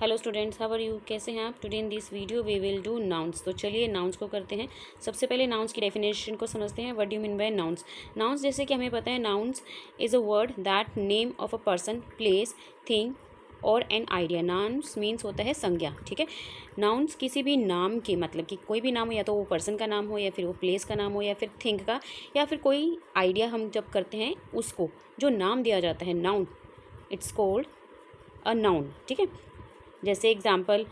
Hello students, how are you? कैसे हैं आप? Today in this video we will do nouns. तो चलिए नाउन्स को करते हैं। सबसे पहले नाउन्स की डेफिनेशन को समझते हैं। What do you mean by nouns? Nouns जैसे कि हमें पता है, nouns is a word that name of a person, place, thing और एन आइडिया। नाउन्स मीन्स होता है संज्ञा, ठीक है। नाउन्स किसी भी नाम के, मतलब कि कोई भी नाम हो, या तो वो पर्सन का नाम हो, या फिर वो प्लेस का नाम हो, या फिर थिंग का, या फिर कोई आइडिया हम जब करते हैं उसको जो नाम दिया जाता है, noun, it's called a noun, ठीक है। जैसे एग्जाम्पल,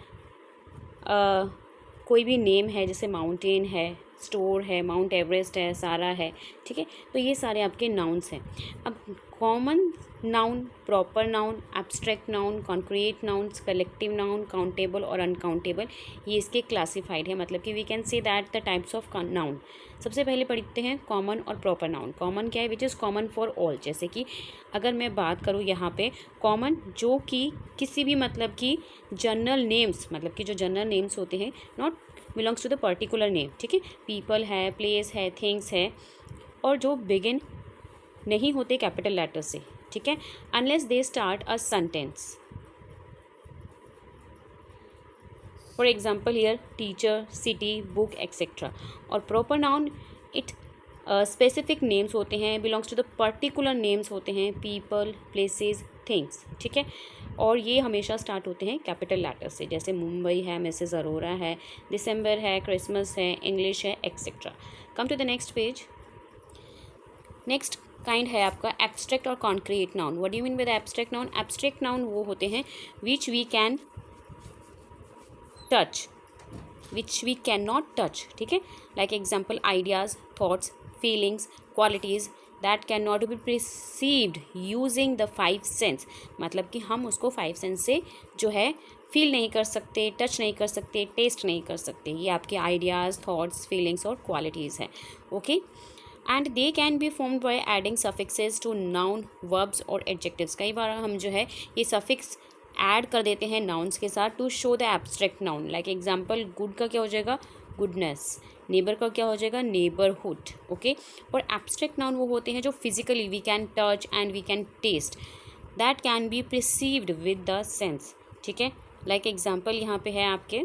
कोई भी नेम है, जैसे माउंटेन है, स्टोर है, माउंट एवरेस्ट है, सारा है, ठीक है। तो ये सारे आपके नाउन्स हैं। अब common noun, proper noun, abstract noun, concrete nouns, collective noun, countable और अनकाउंटेबल, ये इसके क्लासिफाइड है। मतलब कि we can say that the types of noun. सबसे पहले पढ़ते हैं कॉमन और प्रॉपर नाउन। कॉमन क्या है? Which is common for all. जैसे कि अगर मैं बात करूँ यहाँ पे कॉमन, जो कि किसी भी, मतलब कि जनरल नेम्स, मतलब कि जो जनरल नेम्स होते हैं, not belongs to the particular name, ठीक है। पीपल है, प्लेस है, थिंग्स है, और जो बिगिन नहीं होते कैपिटल लेटर से, ठीक है, unless they start a sentence. For example here teacher, city, book etcetera. और proper noun, it specific names होते हैं, belongs to the particular names होते हैं, पीपल, प्लेसेस, थिंग्स, ठीक है। और ये हमेशा स्टार्ट होते हैं कैपिटल लेटर से, जैसे मुंबई है, मिसेस अरोरा है, दिसंबर है, क्रिसमस है, इंग्लिश है, etcetera. Come to the next page. Next kind है आपका एब्स्ट्रैक्ट और concrete noun. What do you mean with abstract noun? Abstract noun वो होते हैं which we can touch, which we can not touch, ठीक है। Like example, ideas, thoughts, feelings, qualities that can not be perceived using the five sense. मतलब कि हम उसको five sense से जो है फील नहीं कर सकते, टच नहीं कर सकते, टेस्ट नहीं कर सकते। ये आपके आइडियाज़, थॉट्स, फीलिंग्स और क्वालिटीज़ हैं, okay. And they can be formed by adding suffixes to noun, verbs और एडजेक्टिव्स। कई बार हम जो है ये सफिक्स ऐड कर देते हैं नाउन्स के साथ to show the abstract noun. Like example, good का क्या हो जाएगा? गुडनेस। नेबर का क्या हो जाएगा? Neighbourhood, okay. और एब्स्ट्रैक्ट नाउन वो होते हैं जो physically we can touch and we can taste, that can be perceived with the sense, ठीक है। लाइक एग्जाम्पल यहाँ पे है आपके,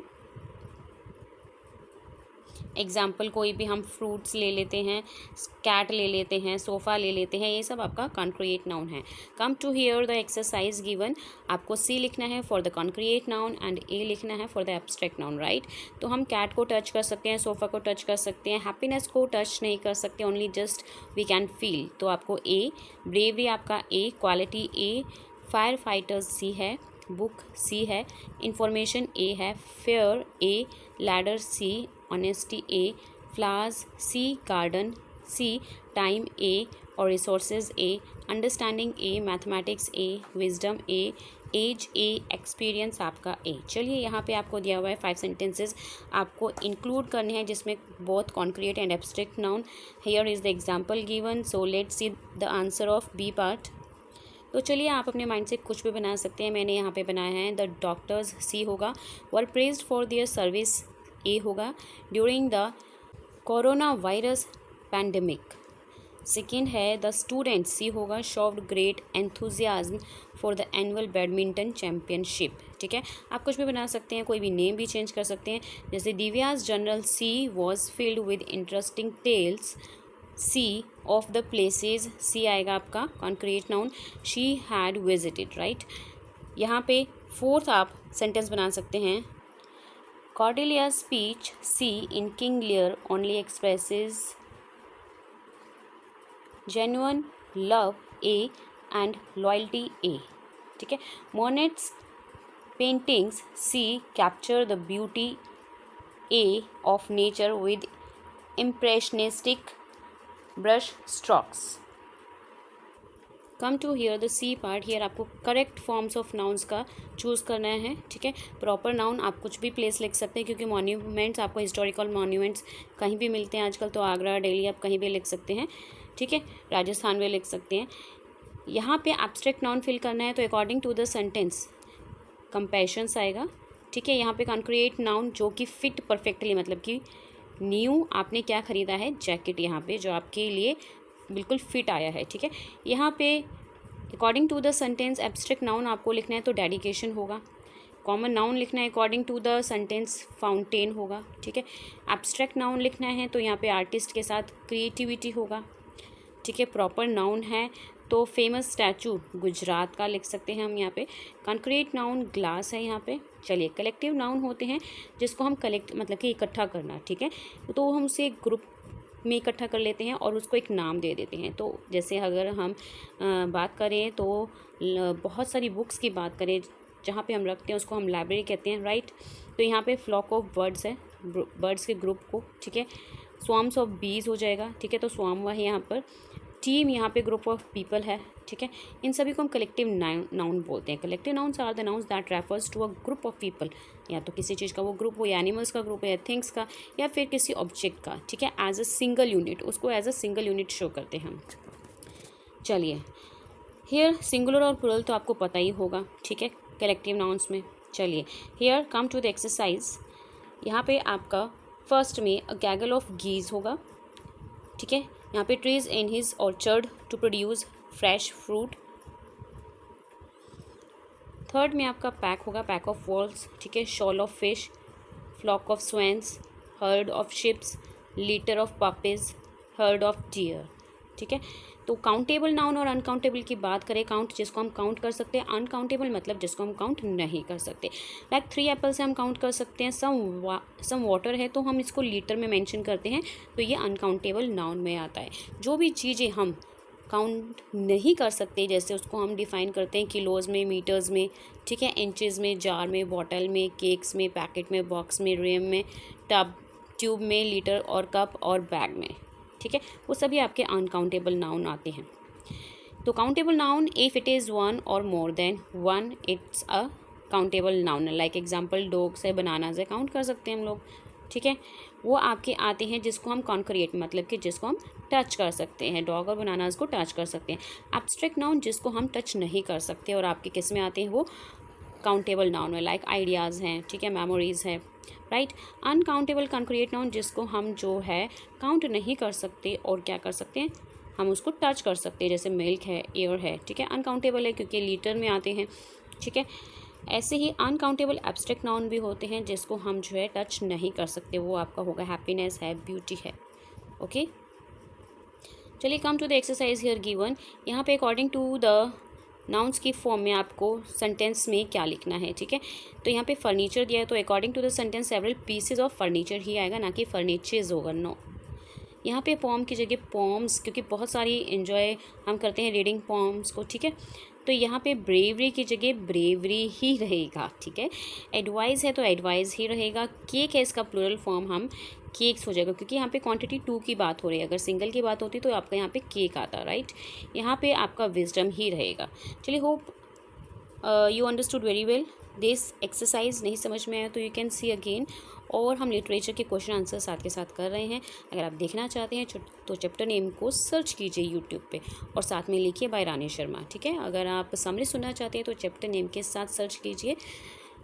एग्जाम्पल कोई भी हम फ्रूट्स ले लेते हैं, कैट ले लेते हैं, सोफ़ा ले लेते हैं, ये सब आपका कॉन्क्रीट नाउन है। Come to here the exercise given. आपको सी लिखना है for the concrete noun and A लिखना है for the abstract noun, right. तो हम कैट को टच कर सकते हैं, सोफ़ा को टच कर सकते हैं, हैप्पीनेस को टच नहीं कर सकते, only just we can feel. तो आपको ए, ब्रेवरी आपका A, quality A, fire fighters C है, बुक सी है, इंफॉर्मेशन ए है, fair A, ladder C, honesty A, flowers C, garden C, time A और resources A, understanding A, mathematics A, wisdom A, age A, experience आपका A. चलिए यहाँ पे आपको दिया हुआ है 5 सेंटेंसेस, आपको इंक्लूड करने हैं जिसमें both concrete and abstract noun. Here is the example given, so let's see the answer of B part. तो चलिए आप अपने माइंड से कुछ भी बना सकते हैं। मैंने यहाँ पे बनाया है द डॉक्टर्स, सी होगा, were praised for their service, A होगा, during the corona virus pandemic. Second है द स्टूडेंट, सी होगा, showed great enthusiasm for the annual badminton championship, ठीक है। आप कुछ भी बना सकते हैं, कोई भी नेम भी चेंज कर सकते हैं। जैसे Divya's journal C was filled with interesting tales, C of the places, C आएगा आपका concrete noun, she had visited, right. यहाँ पे फोर्थ आप सेंटेंस बना सकते हैं, Cordelia's speech C in King Lear only expresses genuine love A and loyalty A, ठीक है। Monet's paintings C capture the beauty A of nature with impressionistic brush strokes. Come to here the C part. Here आपको correct forms of nouns का choose करना है, ठीक है। Proper noun आप कुछ भी प्लेस लिख सकते हैं, क्योंकि मॉन्यूमेंट्स आपको हिस्टोरिकल मॉन्यूमेंट्स कहीं भी मिलते हैं आजकल, तो आगरा, दिल्ली आप कहीं भी लिख सकते हैं, ठीक है, राजस्थान में लिख सकते हैं। यहाँ पे एब्स्ट्रैक्ट नाउन फिल करना है, तो अकॉर्डिंग टू द सेंटेंस कंपैशंस आएगा, ठीक है। यहाँ पे कॉन्क्रीट नाउन जो कि फिट परफेक्टली, मतलब कि न्यू आपने क्या ख़रीदा है, जैकेट, यहाँ पे जो आपके लिए बिल्कुल फिट आया है, ठीक है। यहाँ पे according to the sentence abstract noun आपको लिखना है, तो डेडिकेशन होगा, कॉमन नाउन लिखना है according to the sentence fountain होगा, ठीक है। एब्स्ट्रैक्ट नाउन लिखना है तो यहाँ पे आर्टिस्ट के साथ क्रिएटिविटी होगा, ठीक है। प्रॉपर नाउन है तो फेमस स्टैचू गुजरात का लिख सकते हैं हम यहाँ पे। कॉन्क्रीट नाउन ग्लास है यहाँ पे। चलिए, कलेक्टिव नाउन होते हैं जिसको हम कलेक्ट मतलब कि इकट्ठा करना, ठीक है। तो हम उसे ग्रुप में इकट्ठा कर लेते हैं और उसको एक नाम दे देते हैं। तो जैसे अगर हम बात करें तो बहुत सारी बुक्स की बात करें जहाँ पे हम रखते हैं उसको हम लाइब्रेरी कहते हैं, राइट। तो यहाँ पे फ्लॉक ऑफ बर्ड्स है, बर्ड्स के ग्रुप को, ठीक है। स्वार्म्स ऑफ बीज हो जाएगा, ठीक है, तो स्वार्म है यहाँ पर। टीम यहाँ पे ग्रुप ऑफ पीपल है, ठीक है। इन सभी को हम कलेक्टिव नाउन बोलते हैं। Collective nouns are the nouns that refers to a group of people, या तो किसी चीज़ का वो ग्रुप हो, या एनिमल्स का ग्रुप है, या थिंग्स का, या फिर किसी ऑब्जेक्ट का, ठीक है। एज अ सिंगल यूनिट, उसको as a single unit show करते हैं हम। चलिए, हियर सिंगुलर और प्लूरल तो आपको पता ही होगा, ठीक है, कलेक्टिव नाउन्स में। चलिए, here come to the exercise. यहाँ पे आपका फर्स्ट में अ गैगल ऑफ गीज होगा, ठीक है। यहाँ पे trees in his orchard to produce fresh fruit. Third में आपका पैक होगा, पैक ऑफ वॉल्स, ठीक है। Shoal of fish, flock of swans, herd of ships, litter of puppies, herd of deer, ठीक है। तो काउंटेबल नाउन और अनकाउंटेबल की बात करें, काउंट जिसको हम काउंट कर सकते हैं, अनकाउंटेबल मतलब जिसको हम काउंट नहीं कर सकते। लाइक 3 एप्पल से हम काउंट कर सकते हैं। सम वाटर है तो हम इसको लीटर में मेंशन करते हैं, तो ये अनकाउंटेबल नाउन में आता है। जो भी चीज़ें हम काउंट नहीं कर सकते, जैसे उसको हम डिफ़ाइन करते हैं किलोज़ में, मीटर्स में, ठीक है, इंचज़ में, जार में, बॉटल में, केक्स में, पैकेट में, बॉक्स में, रेम में, ट्यूब में, लीटर और कप और बैग में, ठीक है, वो सभी आपके अनकाउंटेबल नाउन आते हैं। तो countable noun, if it is 1 और more than 1 it's a countable noun. Like example dogs है, बनानाज है, काउंट कर सकते हैं हम लोग, ठीक है। वो आपके आते हैं जिसको हम कॉन्क्रीट मतलब कि जिसको हम टच कर सकते हैं, डॉग और बनानाज को टच कर सकते हैं। एब्स्ट्रैक्ट नाउन जिसको हम टच नहीं कर सकते और आपके किस में आते हैं, वो काउंटेबल नाउन है। लाइक आइडियाज़ हैं, ठीक है, मेमोरीज है, राइट। अनकाउंटेबल कॉन्क्रीट नाउन जिसको हम जो है काउंट नहीं कर सकते और क्या कर सकते हैं, हम उसको टच कर सकते हैं, जैसे मिल्क है, एयर है, ठीक है। अनकाउंटेबल है क्योंकि लीटर में आते हैं, ठीक है। ऐसे ही अनकाउंटेबल एब्स्ट्रैक्ट नाउन भी होते हैं जिसको हम जो है टच नहीं कर सकते, वो आपका होगा हैप्पीनेस है, ब्यूटी है, ओके। चलिए, come to the exercise here given. यहाँ पे अकॉर्डिंग टू द नाउन्स की फॉर्म में आपको सेंटेंस में क्या लिखना है, ठीक है। तो यहाँ पे फर्नीचर दिया है तो according to the sentence several pieces of furniture ही आएगा, ना कि फर्नीचर्स होगा, नो। यहाँ पे पॉम की जगह पॉम्स, क्योंकि बहुत सारी इन्जॉय हम करते हैं रीडिंग पॉम्स को, ठीक है। तो यहाँ पे ब्रेवरी की जगह ब्रेवरी ही रहेगा, ठीक है। एडवाइस है तो एडवाइस ही रहेगा। केक है, इसका प्लूरल फॉर्म हम केक्स हो जाएगा, क्योंकि यहाँ पे क्वांटिटी 2 की बात हो रही है। अगर सिंगल की बात होती तो आपका यहाँ पे केक आता, राइट। यहाँ पे आपका विजडम ही रहेगा। चलिए, hope you understood very well this exercise. नहीं समझ में आया तो यू कैन सी अगेन। और हम लिटरेचर के क्वेश्चन आंसर साथ के साथ कर रहे हैं। अगर आप देखना चाहते हैं तो चैप्टर नेम को सर्च कीजिए यूट्यूब पे और साथ में लिखिए बाय रानी शर्मा, ठीक है। अगर आप समरी सुनना चाहते हैं तो चैप्टर नेम के साथ सर्च कीजिए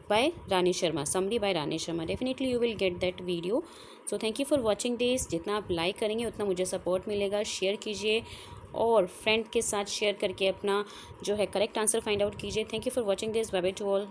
by Rani Sharma, summary by Rani Sharma. Definitely you will get that video. So thank you for watching this. जितना आप लाइक करेंगे उतना मुझे सपोर्ट मिलेगा। शेयर कीजिए और फ्रेंड के साथ शेयर करके अपना जो है करेक्ट आंसर फाइंड आउट कीजिए। Thank you for watching this. Bye bye to all.